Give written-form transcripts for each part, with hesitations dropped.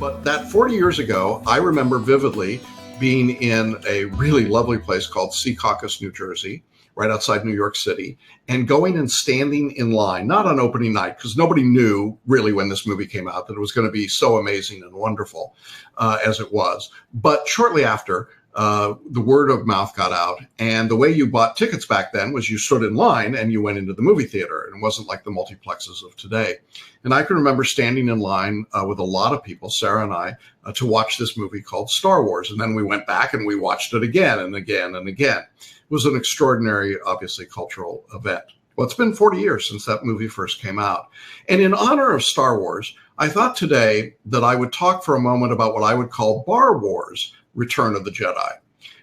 But that 40 years ago, I remember vividly being in a really lovely place called Secaucus, New Jersey, right outside New York City, and going and standing in line, not on opening night, because nobody knew really when this movie came out that it was going to be so amazing and wonderful as it was. But shortly after, the word of mouth got out, and the way you bought tickets back then was you stood in line and you went into the movie theater. And it wasn't like the multiplexes of today. And I can remember standing in line with a lot of people, Sarah and I, to watch this movie called Star Wars. And then we went back and we watched it again and again and again. It was an extraordinary, obviously, cultural event. Well, it's been 40 years since that movie first came out. And in honor of Star Wars, I thought today that I would talk for a moment about what I would call Bar Wars, Return of the Jedi,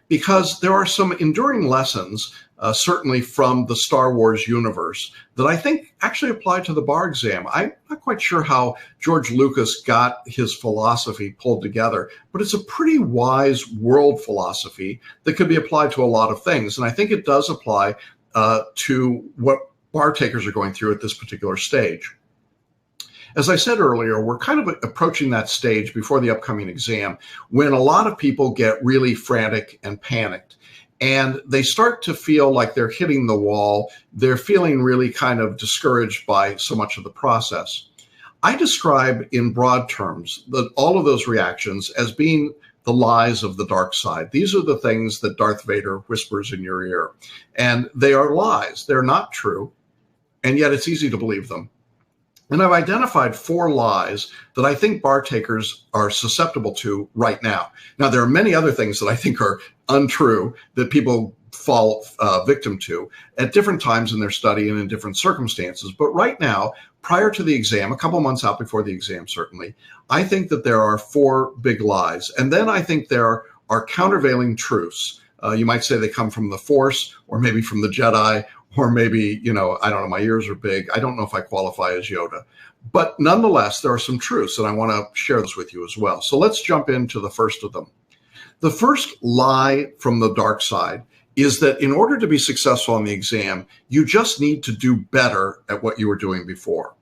because there are some enduring lessons, certainly from the Star Wars universe, that I think actually apply to the bar exam. I'm not quite sure how George Lucas got his philosophy pulled together, but it's a pretty wise world philosophy that could be applied to a lot of things. And I think it does apply to what bar takers are going through at this particular stage. As I said earlier, we're kind of approaching that stage before the upcoming exam when a lot of people get really frantic and panicked, and they start to feel like they're hitting the wall. They're feeling really kind of discouraged by so much of the process. I describe in broad terms all of those reactions as being the lies of the dark side. These are the things that Darth Vader whispers in your ear, and they are lies. They're not true, and yet it's easy to believe them. And I've identified 4 lies that I think bar takers are susceptible to right now. Now, there are many other things that I think are untrue that people fall victim to at different times in their study and in different circumstances. But right now, prior to the exam, a couple months out before the exam, certainly, I think that there are 4 big lies. And then I think there are countervailing truths. You might say they come from the Force, or maybe from the Jedi, or maybe, I don't know, my ears are big. I don't know if I qualify as Yoda. But nonetheless, there are some truths, and I want to share this with you as well. So let's jump into the first of them. The first lie from the dark side is that in order to be successful on the exam, you just need to do better at what you were doing before.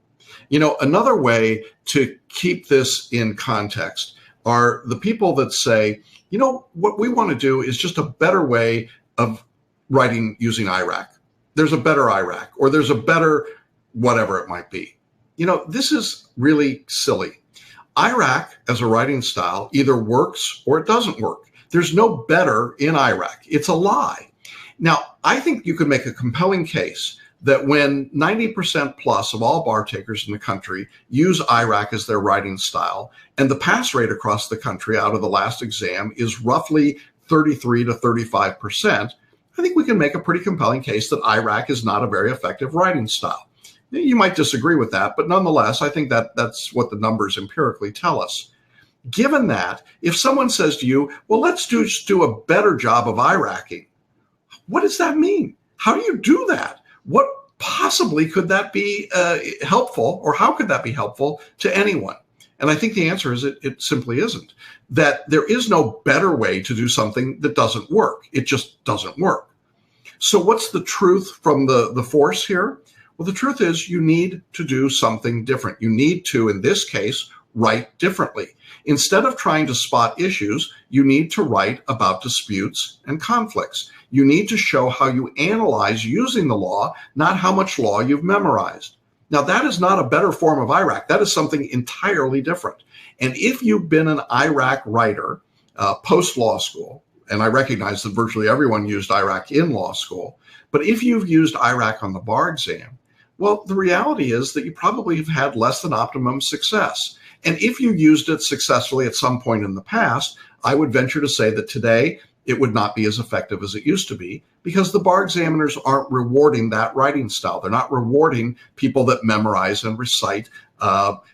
Another way to keep this in context are the people that say, what we want to do is just a better way of writing using IRAC. There's a better IRAC, or there's a better whatever it might be. This is really silly. IRAC as a writing style either works or it doesn't work. There's no better in IRAC. It's a lie. Now, I think you could make a compelling case that when 90% plus of all bar takers in the country use IRAC as their writing style, and the pass rate across the country out of the last exam is roughly 33 to 35%, I think we can make a pretty compelling case that IRAC is not a very effective writing style. You might disagree with that, but nonetheless, I think that's what the numbers empirically tell us. Given that, if someone says to you, well, let's just do a better job of IRACing, what does that mean? How do you do that? What possibly could that be helpful, or how could that be helpful to anyone? And I think the answer is it simply isn't. That there is no better way to do something that doesn't work. It just doesn't work. So what's the truth from the Force here? Well, the truth is you need to do something different. You need to, in this case, write differently. Instead of trying to spot issues, you need to write about disputes and conflicts. You need to show how you analyze using the law, not how much law you've memorized. Now, that is not a better form of IRAC. That is something entirely different. And if you've been an IRAC writer post-law school, and I recognize that virtually everyone used IRAC in law school, but if you've used IRAC on the bar exam, well, the reality is that you probably have had less than optimum success. And if you used it successfully at some point in the past, I would venture to say that today it would not be as effective as it used to be, because the bar examiners aren't rewarding that writing style. They're not rewarding people that memorize and recite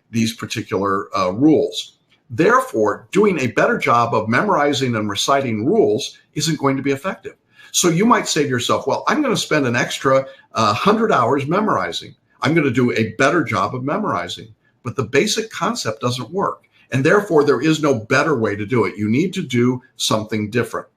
these particular rules. Therefore, doing a better job of memorizing and reciting rules isn't going to be effective. So you might say to yourself, well, I'm going to spend an extra 100 hours memorizing. I'm going to do a better job of memorizing. But the basic concept doesn't work. And therefore, there is no better way to do it. You need to do something different.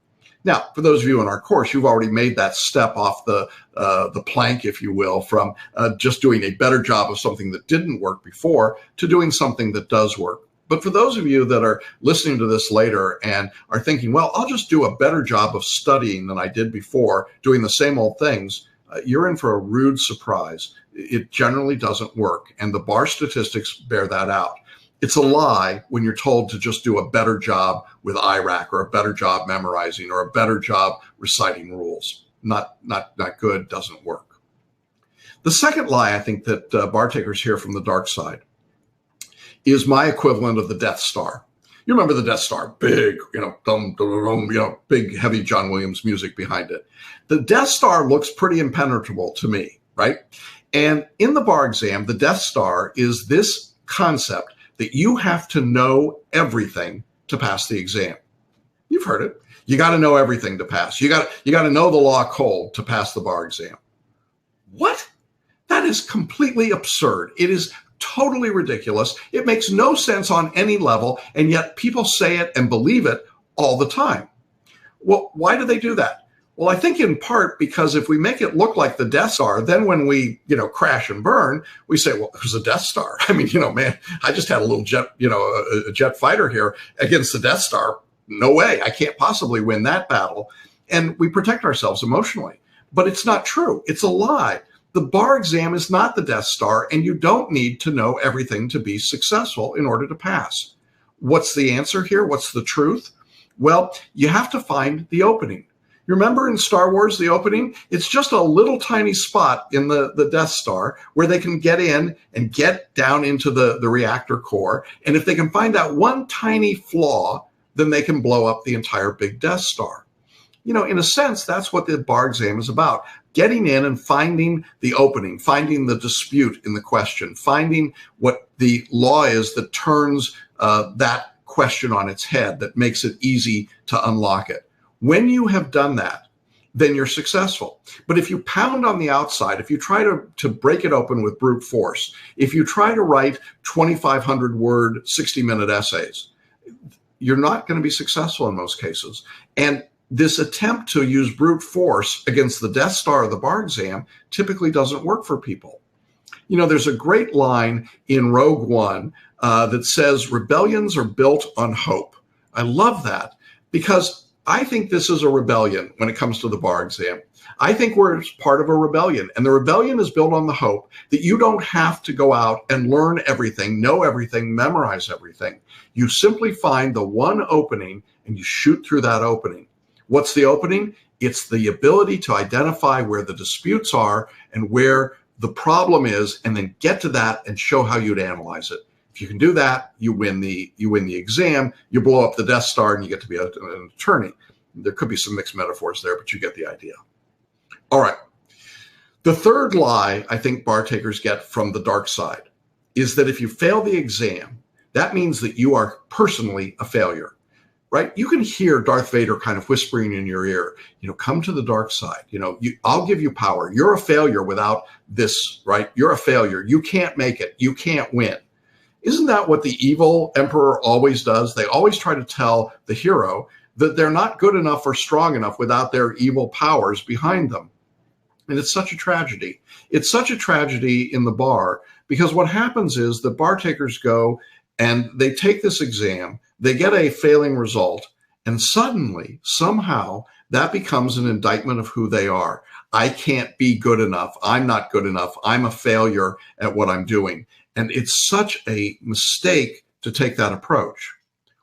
Now, for those of you in our course, you've already made that step off the plank, if you will, from just doing a better job of something that didn't work before to doing something that does work. But for those of you that are listening to this later and are thinking, well, I'll just do a better job of studying than I did before, doing the same old things, you're in for a rude surprise. It generally doesn't work. And the bar statistics bear that out. It's a lie when you're told to just do a better job with IRAC or a better job memorizing or a better job reciting rules. Not good, doesn't work. The second lie I think that bar takers hear from the dark side is my equivalent of the Death Star. You remember the Death Star, big, dum, dum, dum, big, heavy John Williams music behind it. The Death Star looks pretty impenetrable to me, right? And in the bar exam, the Death Star is this concept that you have to know everything to pass the exam. You've heard it. You got to know everything to pass. You got to know the law cold to pass the bar exam. What? That is completely absurd. It is totally ridiculous. It makes no sense on any level, and yet people say it and believe it all the time. Well, why do they do that? Well, I think in part because if we make it look like the Death Star, then when we, crash and burn, we say, well, it was a Death Star. I mean, man, I just had a little jet, a jet fighter here against the Death Star. No way. I can't possibly win that battle. And we protect ourselves emotionally. But it's not true. It's a lie. The bar exam is not the Death Star, and you don't need to know everything to be successful in order to pass. What's the answer here? What's the truth? Well, you have to find the opening. You remember in Star Wars, the opening? It's just a little tiny spot in the Death Star where they can get in and get down into the reactor core. And if they can find that one tiny flaw, then they can blow up the entire big Death Star. In a sense, that's what the bar exam is about. Getting in and finding the opening, finding the dispute in the question, finding what the law is that turns that question on its head, that makes it easy to unlock it. When you have done that, then you're successful. But if you pound on the outside, if you try to break it open with brute force, if you try to write 2,500 word, 60-minute essays, you're not going to be successful in most cases. And this attempt to use brute force against the Death Star of the bar exam typically doesn't work for people. There's a great line in Rogue One that says, rebellions are built on hope. I love that because I think this is a rebellion when it comes to the bar exam. I think we're part of a rebellion, and the rebellion is built on the hope that you don't have to go out and learn everything, know everything, memorize everything. You simply find the one opening and you shoot through that opening. What's the opening? It's the ability to identify where the disputes are and where the problem is, and then get to that and show how you'd analyze it. If you can do that, you win the exam, you blow up the Death Star, and you get to be an attorney. There could be some mixed metaphors there, but you get the idea. All right. The third lie I think bar takers get from the dark side is that if you fail the exam, that means that you are personally a failure. Right? You can hear Darth Vader kind of whispering in your ear, come to the dark side. I'll give you power. You're a failure without this, right? You're a failure. You can't make it. You can't win. Isn't that what the evil emperor always does? They always try to tell the hero that they're not good enough or strong enough without their evil powers behind them. And it's such a tragedy. It's such a tragedy in the bar because what happens is the bar takers go and they take this exam, they get a failing result, and suddenly, somehow, that becomes an indictment of who they are. I can't be good enough. I'm not good enough. I'm a failure at what I'm doing. And it's such a mistake to take that approach.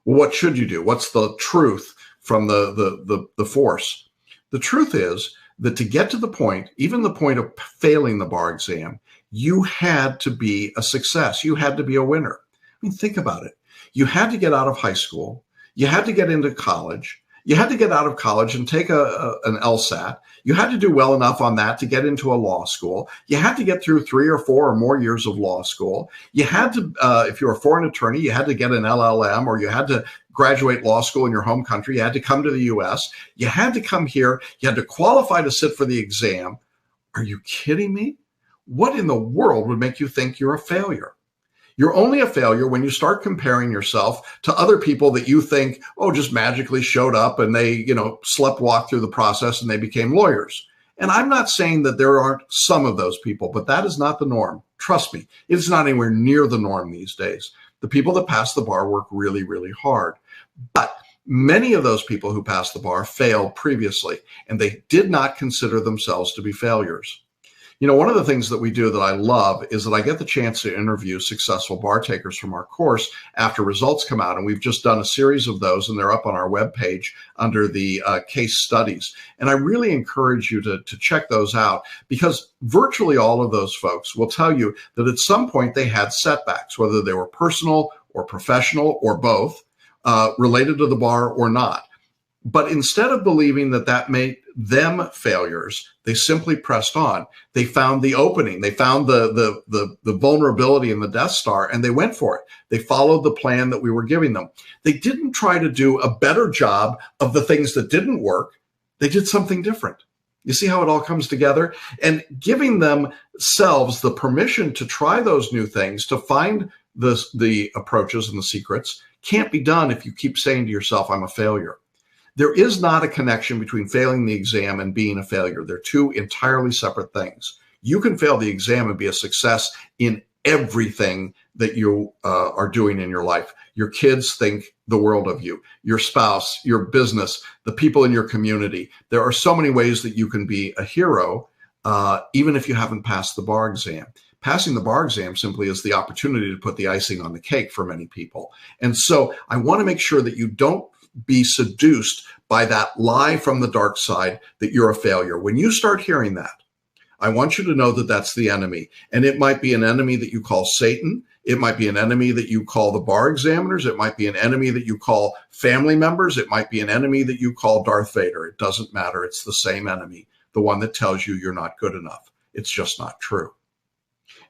Well, what should you do? What's the truth from the force? The truth is that to get to the point, even the point of failing the bar exam, you had to be a success. You had to be a winner. I mean, think about it. You had to get out of high school. You had to get into college. You had to get out of college and take an LSAT. You had to do well enough on that to get into a law school. You had to get through 3 or 4 or more years of law school. You had to, if you were a foreign attorney, you had to get an LLM, or you had to graduate law school in your home country. You had to come to the US. You had to come here. You had to qualify to sit for the exam. Are you kidding me? What in the world would make you think you're a failure? You're only a failure when you start comparing yourself to other people that you think, just magically showed up and they, sleptwalked through the process and they became lawyers. And I'm not saying that there aren't some of those people, but that is not the norm. Trust me, it's not anywhere near the norm these days. The people that pass the bar work really, really hard. But many of those people who passed the bar failed previously, and they did not consider themselves to be failures. You know, one of the things that we do that I love is that I get the chance to interview successful bar takers from our course after results come out. And we've just done a series of those, and they're up on our webpage under the case studies. And I really encourage you to check those out, because virtually all of those folks will tell you that at some point they had setbacks, whether they were personal or professional or both, related to the bar or not. But instead of believing that that made them failures, they simply pressed on. They found the opening. They found the vulnerability in the Death Star, and they went for it. They followed the plan that we were giving them. They didn't try to do a better job of the things that didn't work. They did something different. You see how it all comes together? And giving themselves the permission to try those new things, to find the approaches and the secrets, can't be done if you keep saying to yourself, I'm a failure. There is not a connection between failing the exam and being a failure. They're two entirely separate things. You can fail the exam and be a success in everything that you are doing in your life. Your kids think the world of you, your spouse, your business, the people in your community. There are so many ways that you can be a hero, even if you haven't passed the bar exam. Passing the bar exam simply is the opportunity to put the icing on the cake for many people. And so I want to make sure that you don't be seduced by that lie from the dark side that you're a failure. When you start hearing that, I want you to know that that's the enemy. And it might be an enemy that you call Satan. It might be an enemy that you call the bar examiners. It might be an enemy that you call family members. It might be an enemy that you call Darth Vader. It doesn't matter. It's the same enemy, the one that tells you you're not good enough. It's just not true.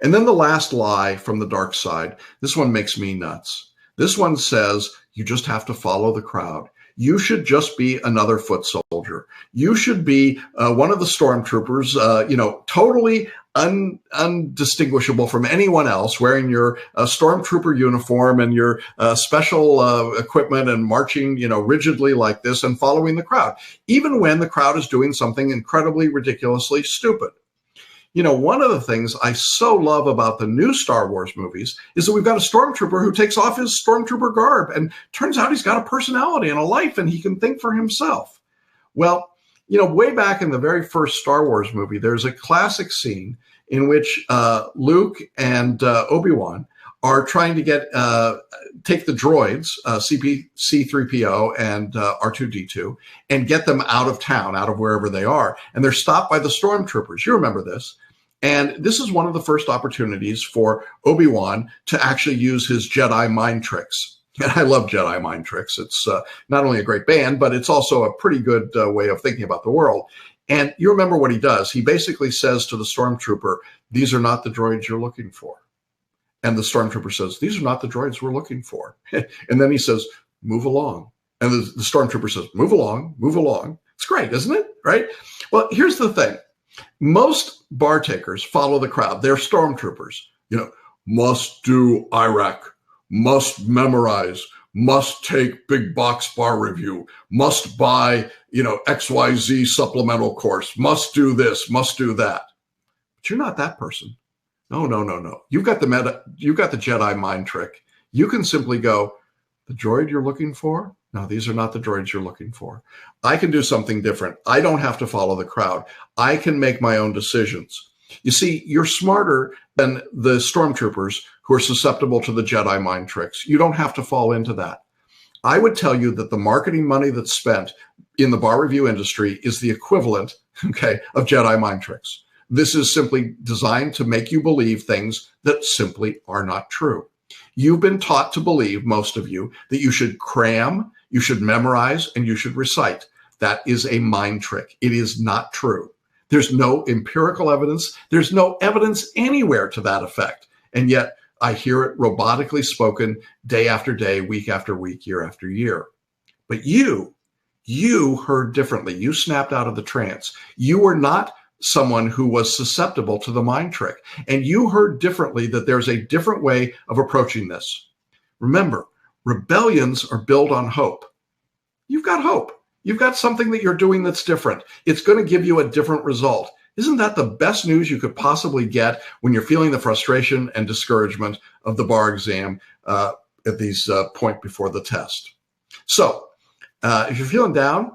And then the last lie from the dark side, this one makes me nuts. This one says you just have to follow the crowd. You should just be another foot soldier. You should be one of the stormtroopers, totally undistinguishable from anyone else, wearing your stormtrooper uniform and your special equipment and marching, rigidly like this and following the crowd, even when the crowd is doing something incredibly, ridiculously stupid. One of the things I so love about the new Star Wars movies is that we've got a stormtrooper who takes off his stormtrooper garb, and turns out he's got a personality and a life, and he can think for himself. Well, way back in the very first Star Wars movie, there's a classic scene in which Luke and Obi-Wan are trying to take the droids, C-3PO and R2-D2, and get them out of town, out of wherever they are. And they're stopped by the stormtroopers. You remember this. And this is one of the first opportunities for Obi-Wan to actually use his Jedi mind tricks. And I love Jedi mind tricks. It's not only a great band, but it's also a pretty good way of thinking about the world. And you remember what he does. He basically says to the stormtrooper, "These are not the droids you're looking for." And the stormtrooper says, "These are not the droids we're looking for." And then he says, "Move along." And the stormtrooper says, "Move along, move along." It's great, isn't it? Right? Well, here's the thing. Most bar takers follow the crowd. They're stormtroopers. Must do IRAC, must memorize, must take big box bar review, must buy, XYZ supplemental course, must do this, must do that. But you're not that person. No. You've got the Jedi mind trick. You can simply go, "The droid you're looking for? No, these are not the droids you're looking for. I can do something different. I don't have to follow the crowd. I can make my own decisions." You see, you're smarter than the stormtroopers who are susceptible to the Jedi mind tricks. You don't have to fall into that. I would tell you that the marketing money that's spent in the bar review industry is the equivalent, of Jedi mind tricks. This is simply designed to make you believe things that simply are not true. You've been taught to believe, most of you, that you should cram, you should memorize, and you should recite. That is a mind trick. It is not true. There's no empirical evidence. There's no evidence anywhere to that effect. And yet I hear it robotically spoken day after day, week after week, year after year. But you heard differently. You snapped out of the trance. You were not someone who was susceptible to the mind trick. And you heard differently that there's a different way of approaching this. Remember, rebellions are built on hope. You've got hope. You've got something that you're doing that's different. It's going to give you a different result. Isn't that the best news you could possibly get when you're feeling the frustration and discouragement of the bar exam? at these point before the test. So if you're feeling down,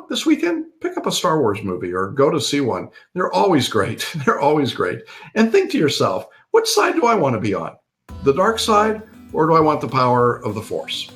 this weekend, pick up a Star Wars movie or go to see one. They're always great. They're always great. And think to yourself, which side do I want to be on? The dark side, or do I want the power of the Force?